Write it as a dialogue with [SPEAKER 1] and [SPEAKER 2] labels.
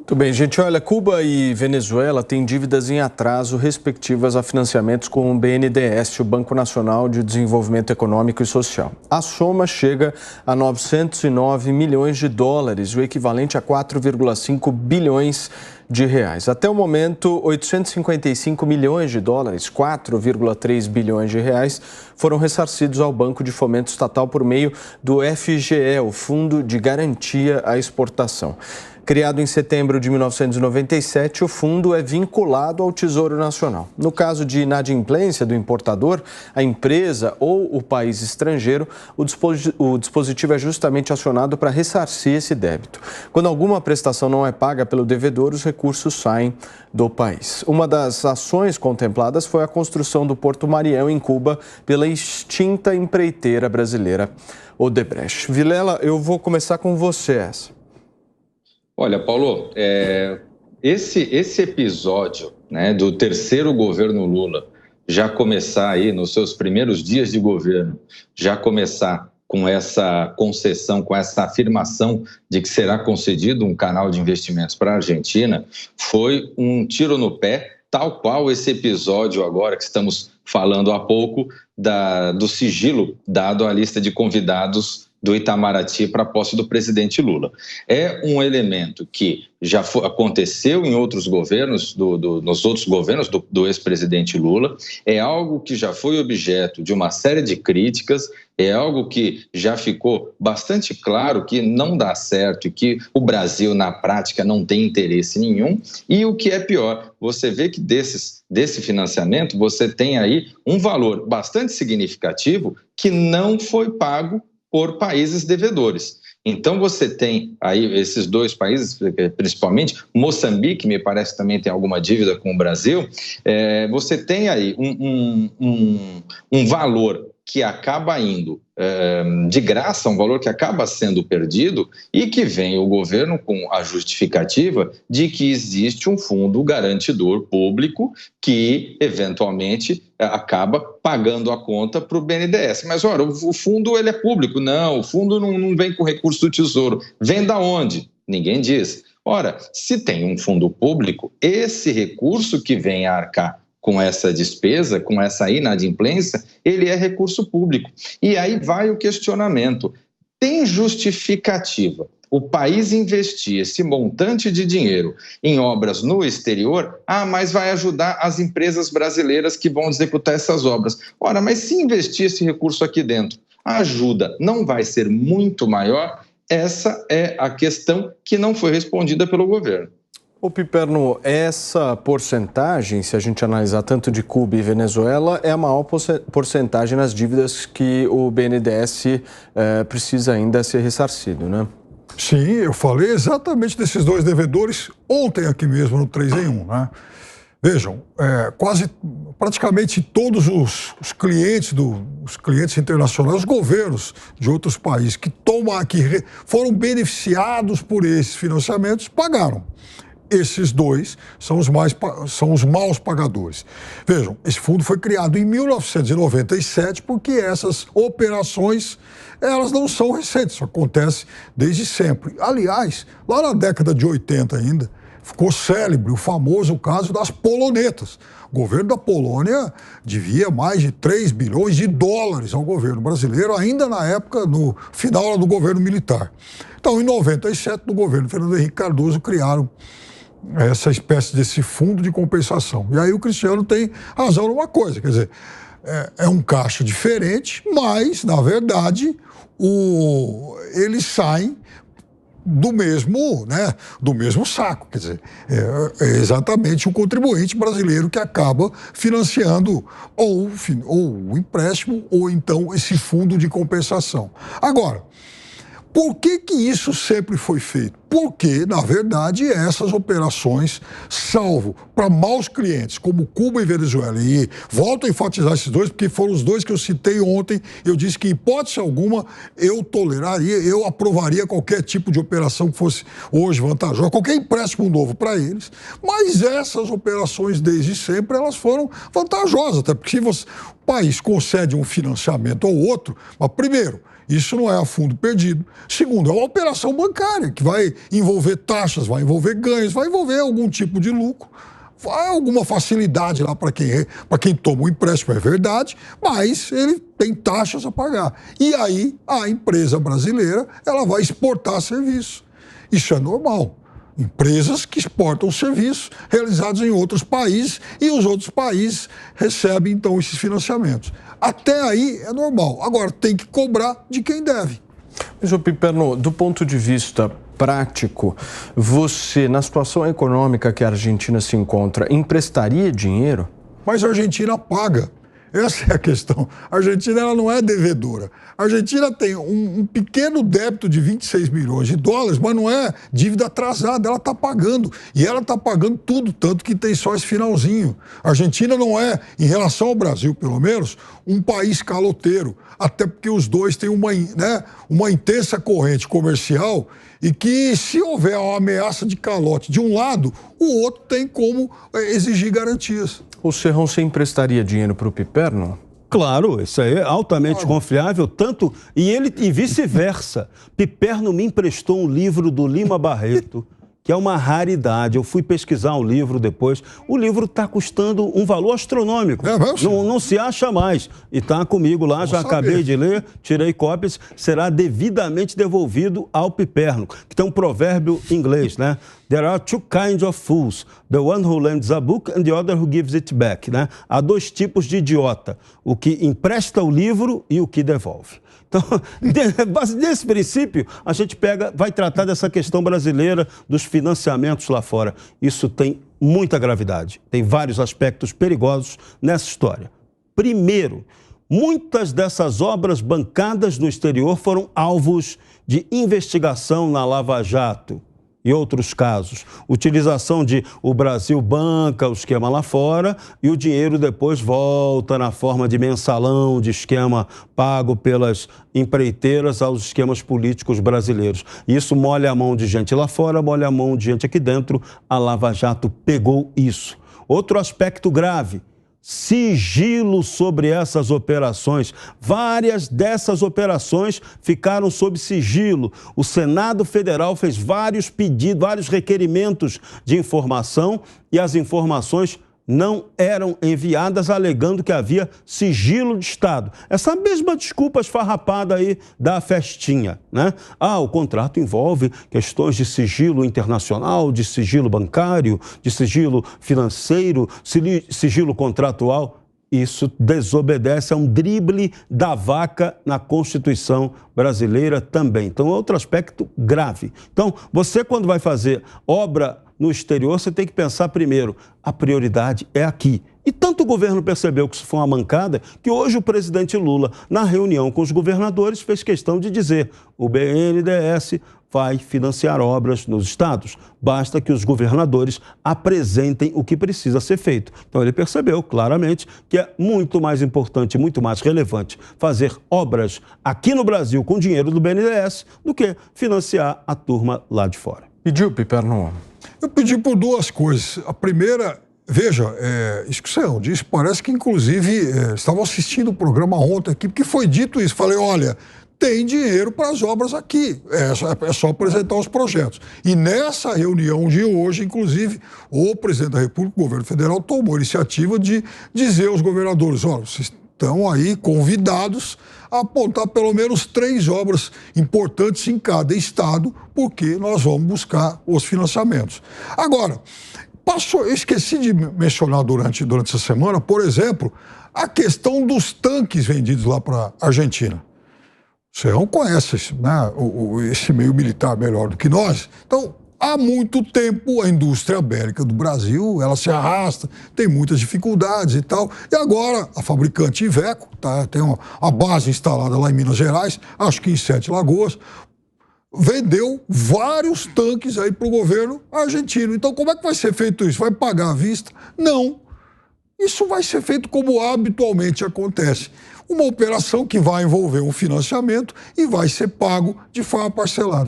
[SPEAKER 1] Muito bem, gente. Olha, Cuba e Venezuela têm dívidas em atraso respectivas a financiamentos com o BNDES, o Banco Nacional de Desenvolvimento Econômico e Social. A soma chega a 909 milhões de dólares, o equivalente a 4,5 bilhões de reais. Até o momento, 855 milhões de dólares, 4,3 bilhões de reais, foram ressarcidos ao Banco de Fomento Estatal por meio do FGE, o Fundo de Garantia à Exportação. Criado em setembro de 1997, o fundo é vinculado ao Tesouro Nacional. No caso de inadimplência do importador, a empresa ou o país estrangeiro, o dispositivo é justamente acionado para ressarcir esse débito. Quando alguma prestação não é paga pelo devedor, os recursos saem do país. Uma das ações contempladas foi a construção do Porto Marião, em Cuba, pela extinta empreiteira brasileira Odebrecht. Vilela, eu vou começar com você.
[SPEAKER 2] Olha, Paulo, esse episódio, né, do terceiro governo Lula já começar aí nos seus primeiros dias de governo, já começar com essa concessão, com essa afirmação de que será concedido um canal de investimentos para a Argentina, foi um tiro no pé, tal qual esse episódio agora que estamos falando há pouco do sigilo dado à lista de convidados do Itamaraty para a posse do presidente Lula. É um elemento que já aconteceu em outros governos, nos outros governos do ex-presidente Lula, é algo que já foi objeto de uma série de críticas, é algo que já ficou bastante claro que não dá certo e que o Brasil, na prática, não tem interesse nenhum. E o que é pior, você vê que desse financiamento, você tem aí um valor bastante significativo que não foi pago por países devedores. Então você tem aí esses dois países, principalmente Moçambique, me parece que também tem alguma dívida com o Brasil, você tem aí um valor que acaba indo de graça, um valor que acaba sendo perdido e que vem o governo com a justificativa de que existe um fundo garantidor público que, eventualmente, acaba pagando a conta para o BNDES. Mas, ora, o fundo ele é público. Não, o fundo não vem com recurso do Tesouro. Vem da onde? Ninguém diz. Ora, se tem um fundo público, esse recurso que vem a arcar com essa despesa, com essa inadimplência, ele é recurso público. E aí vai o questionamento. Tem justificativa o país investir esse montante de dinheiro em obras no exterior? Mas vai ajudar as empresas brasileiras que vão executar essas obras. Ora, mas se investir esse recurso aqui dentro, a ajuda não vai ser muito maior? Essa é a questão que não foi respondida pelo governo.
[SPEAKER 1] Ô Piperno, essa porcentagem, se a gente analisar tanto de Cuba e Venezuela, é a maior porcentagem nas dívidas que o BNDES precisa ainda ser ressarcido, né?
[SPEAKER 3] Sim, eu falei exatamente desses dois devedores ontem aqui mesmo no 3 em 1, né? Vejam, praticamente todos os clientes os clientes internacionais, os governos de outros países que foram beneficiados por esses financiamentos, pagaram. Esses dois são os maus pagadores. Vejam, esse fundo foi criado em 1997 porque essas operações, elas não são recentes, isso acontece desde sempre. Aliás, lá na década de 80 ainda, ficou célebre o famoso caso das polonetas. O governo da Polônia devia mais de 3 bilhões de dólares ao governo brasileiro, ainda na época, no final do governo militar. Então, em 97, no governo Fernando Henrique Cardoso, criaram essa espécie desse fundo de compensação. E aí o Cristiano tem razão numa coisa, quer dizer, é um caixa diferente, mas, na verdade, eles saem do mesmo saco, quer dizer, é exatamente o contribuinte brasileiro que acaba financiando ou o empréstimo ou então esse fundo de compensação. Agora, por que isso sempre foi feito? Porque, na verdade, essas operações, salvo para maus clientes, como Cuba e Venezuela, e volto a enfatizar esses dois, porque foram os dois que eu citei ontem, eu disse que, em hipótese alguma, eu toleraria, eu aprovaria qualquer tipo de operação que fosse hoje vantajosa, qualquer empréstimo novo para eles, mas essas operações, desde sempre, elas foram vantajosas, até porque se o país concede um financiamento ao outro, mas, primeiro, Isso não é a fundo perdido. Segundo, é uma operação bancária que vai envolver taxas, vai envolver ganhos, vai envolver algum tipo de lucro. Vai alguma facilidade lá para quem toma o empréstimo, é verdade, mas ele tem taxas a pagar. E aí a empresa brasileira ela vai exportar serviços. Isso é normal. Empresas que exportam serviços realizados em outros países e os outros países recebem, então, esses financiamentos. Até aí é normal. Agora, tem que cobrar de quem deve.
[SPEAKER 1] Mas, Piperno, do ponto de vista prático, você, na situação econômica que a Argentina se encontra, emprestaria dinheiro?
[SPEAKER 3] Mas a Argentina paga. Essa é a questão. A Argentina ela não é devedora. A Argentina tem um pequeno débito de 26 milhões de dólares, mas não é dívida atrasada, ela está pagando. E ela está pagando tudo, tanto que tem só esse finalzinho. A Argentina não é, em relação ao Brasil, pelo menos, um país caloteiro. Até porque os dois têm uma intensa corrente comercial e que, se houver uma ameaça de calote de um lado, o outro tem como exigir garantias.
[SPEAKER 1] O Serrão, você emprestaria dinheiro para o Piperno?
[SPEAKER 4] Claro, isso aí é altamente confiável, tanto e vice-versa. Piperno me emprestou um livro do Lima Barreto, que é uma raridade. Eu fui pesquisar o livro depois. O livro está custando um valor astronômico. Não se acha mais. E está comigo lá, já acabei de ler, tirei cópias. Será devidamente devolvido ao Piperno, que tem um provérbio inglês, né? There are two kinds of fools, the one who lends a book and the other who gives it back, né? Há dois tipos de idiota, o que empresta o livro e o que devolve. Então, nesse princípio, a gente vai tratar dessa questão brasileira dos financiamentos lá fora. Isso tem muita gravidade, tem vários aspectos perigosos nessa história. Primeiro, muitas dessas obras bancadas no exterior foram alvos de investigação na Lava Jato e outros casos. Utilização de o Brasil banca o esquema lá fora e o dinheiro depois volta na forma de mensalão, de esquema pago pelas empreiteiras aos esquemas políticos brasileiros. Isso molha a mão de gente lá fora, molha a mão de gente aqui dentro. A Lava Jato pegou isso. Outro aspecto grave: sigilo sobre essas operações. Várias dessas operações ficaram sob sigilo. O Senado Federal fez vários pedidos, vários requerimentos de informação e as informações não eram enviadas, alegando que havia sigilo de Estado. Essa mesma desculpa esfarrapada aí da festinha, né? O contrato envolve questões de sigilo internacional, de sigilo bancário, de sigilo financeiro, sigilo contratual. Isso desobedece a um drible da vaca na Constituição brasileira também. Então, é outro aspecto grave. Então, você, quando vai fazer obra no exterior, você tem que pensar primeiro, a prioridade é aqui. E tanto o governo percebeu que isso foi uma mancada, que hoje o presidente Lula, na reunião com os governadores, fez questão de dizer: o BNDES vai financiar obras nos estados. Basta que os governadores apresentem o que precisa ser feito. Então ele percebeu claramente que é muito mais importante, muito mais relevante fazer obras aqui no Brasil com dinheiro do BNDES do que financiar a turma lá de fora.
[SPEAKER 1] Pediu, Piperno?
[SPEAKER 3] Eu pedi por duas coisas. A primeira, veja, isso que o senhor disse, parece que inclusive estavam assistindo o programa ontem aqui, porque foi dito isso. Falei, olha, tem dinheiro para as obras aqui, é só apresentar os projetos. E nessa reunião de hoje, inclusive, o presidente da República, o governo federal, tomou a iniciativa de dizer aos governadores: olha, vocês estão aí convidados a apontar pelo menos 3 obras importantes em cada estado, porque nós vamos buscar os financiamentos. Agora, eu esqueci de mencionar durante essa semana, por exemplo, a questão dos tanques vendidos lá para a Argentina. O Serrão conhece, né, esse meio militar melhor do que nós. Então, há muito tempo a indústria bélica do Brasil, ela se arrasta, tem muitas dificuldades e tal. E agora a fabricante Iveco, tem uma base instalada lá em Minas Gerais, acho que em Sete Lagoas, vendeu vários tanques aí para o governo argentino. Então como é que vai ser feito isso? Vai pagar à vista? Não. Isso vai ser feito como habitualmente acontece. Uma operação que vai envolver um financiamento e vai ser pago de forma parcelada.